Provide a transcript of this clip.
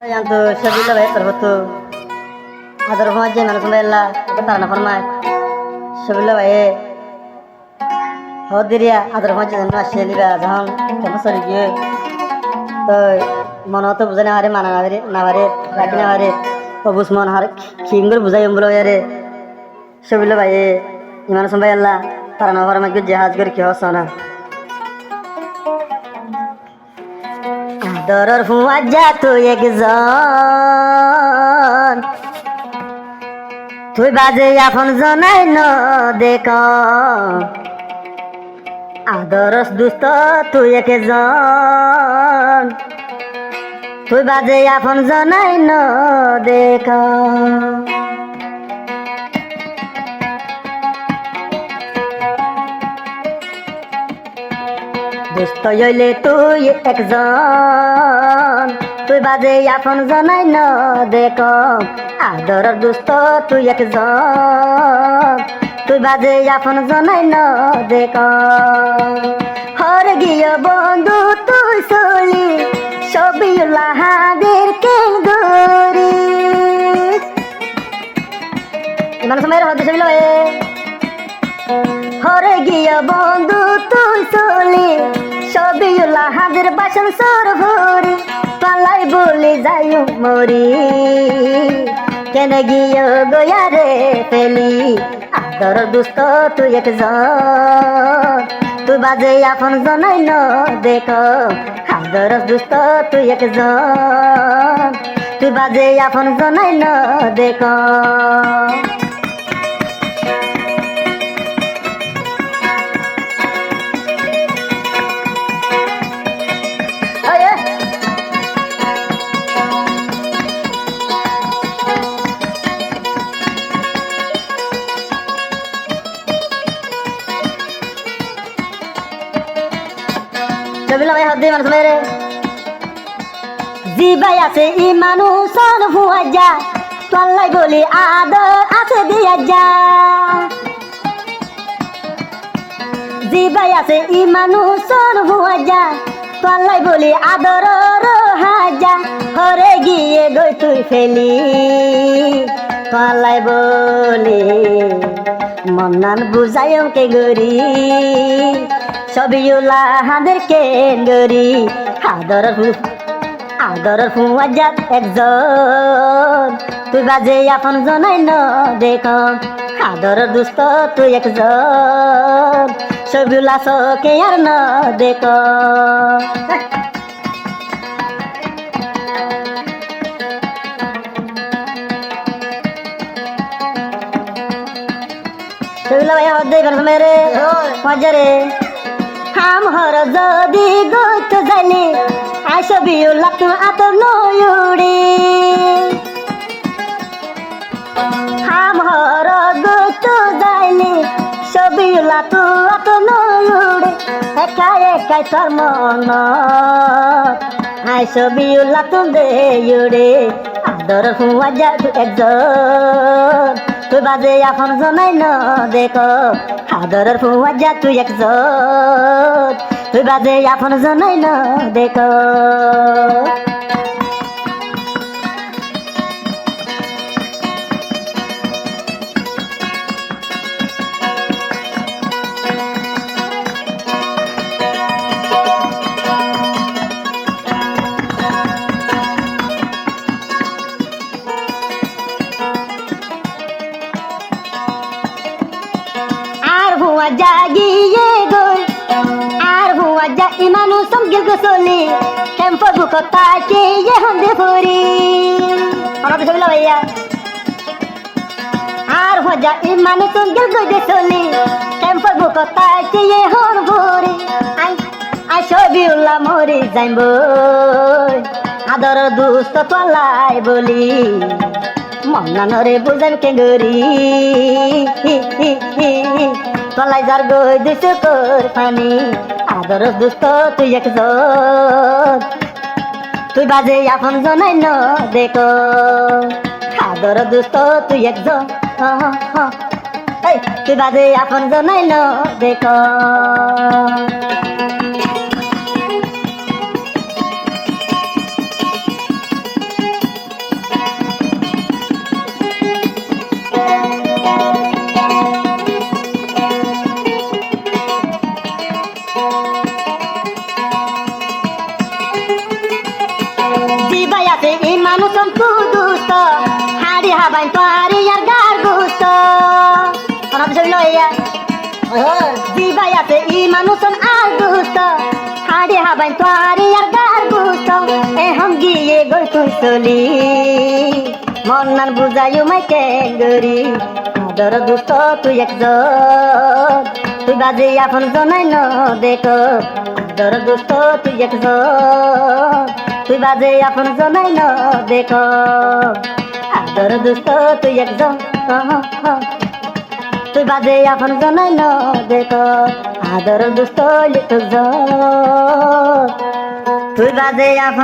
Yang tu sebila baik terbetul. Ada rumah je mana sembela, kita tak nak firman. Sebila baik. Hadiria ada rumah je mana seli baik jahang kamu serigi. तो मन तो बुझे ना माना ना राखी ना अबुस मन हार खिंगर बुझाई बोलो यारे सबले भाई इमान संभाई अल्लाह तारा ना में कुछ जहाज कर क्यों सोना दरर हुआ जा तो एक जान তুই বাজে এখন জনাই ন দেখ আদরস দুস্ত তুই একে জন তুই বাজে এখন জনাই ন দেখ দুস্ত হইলে তুই একজন তুই বাজে এখন জনাই ন দেখ আদরর দুস্ত তুই একজন তুই বাজে এখন জনাই ন দেখ হর গিয়ে বন্ধু তুই চলি সবিউল্লাহাদের কেন্দরি ইমান সময়ের হতে ছবিল হরে গিয়ে বন্ধু তুই চলি সবিউল্লাহাদের বাসন সর ভরি পালাই বলি যাই মরি কেন গিয়ে গয়া রে পেলি আদর দুস্ত তুই একজন তুই বাজে এখন জনাই ন দেখ আদর দুস্ত তুই একজন তুই বাজে এখন জনাই ন দেখ Sebila bayi hadi mana semere, zibai ase imanu son huaja, tualai boli ada ase dia ja. Zibai ase imanu son huaja, tualai boli ador rohaja, hore giye goi tui feli, tualai boli manan buzayam ke gori. সবিউল্লাহাদের কেন্দরি আদর ফুয়াজাত একজন তুই বাজে এখন জনাই ন দেখ আদর দুস্ত তুই একজন সবিউল্লাহ সকে আর ন দেখ সবিউল্লাহ ভাই হদে মেরে মজারে হাম হর যদি গত জানি আইসবিউল্লাহ তু আত নয়ুড়ি হাম হর গত জানি সবিউল্লাহ তু আত নয়ুড়ি একা একাই তোর মন আইসবিউল্লাহ তু দেয়ুড়ি আদর হুয়া যা একজন তুই বাজে এখন জনাই ন দেখ আদরের ফুয়া যা তুই একজন তুই বাজে এখন জনাই ন দেখ জাগিয়ে গই আর হুয়া যা ইমানু সমগিল গসলি কেম্প বুকতা কে ইয়ে হন্দে ফুরি আমাদের সবিলা ভাইয়া আর হুয়া যা ইমানু সমগিল গসলি কেম্প বুকতা কে ইয়ে হন ফুরি আই সবিউল্লাহ মরি যাইব আদর দুস্ত তোলাই বলি মন্নানরে বুঝান কে গরি তলাই যার গই দিছ তোর পানি আদর দুস্ত তুই একজন তুই বাজে এখন জনাই ন দেখ আদর দুস্ত তুই একজন তুই বাজে এখন জনাই ন দেখ জিবাই আছে এই মানুষ দুষ্ট হাড়ি হাবাই তোয়ারি আর গার গুস্ত অনাথ ছবি লইয়া জিবাই আছে এই মানুষ আর দুষ্ট হাড়ি হাবাই তোয়ারি আর গার গুস্ত এখন গিয়ে গই তুই চলি মন নান বুঝাইও মাই কেঙ্গরি আদর দুষ্ট তুই একজন তুই বাজে আপন জনাই ন দেখ আদর দুষ্ট তুই একজন তুই বাজে আপন জনাই ন দেখ আদর দুষ্ট তুই একজন তুই বাজে আপন জনাই ন দেখ আদর দুষ্ট একজন তুই বাজে আপন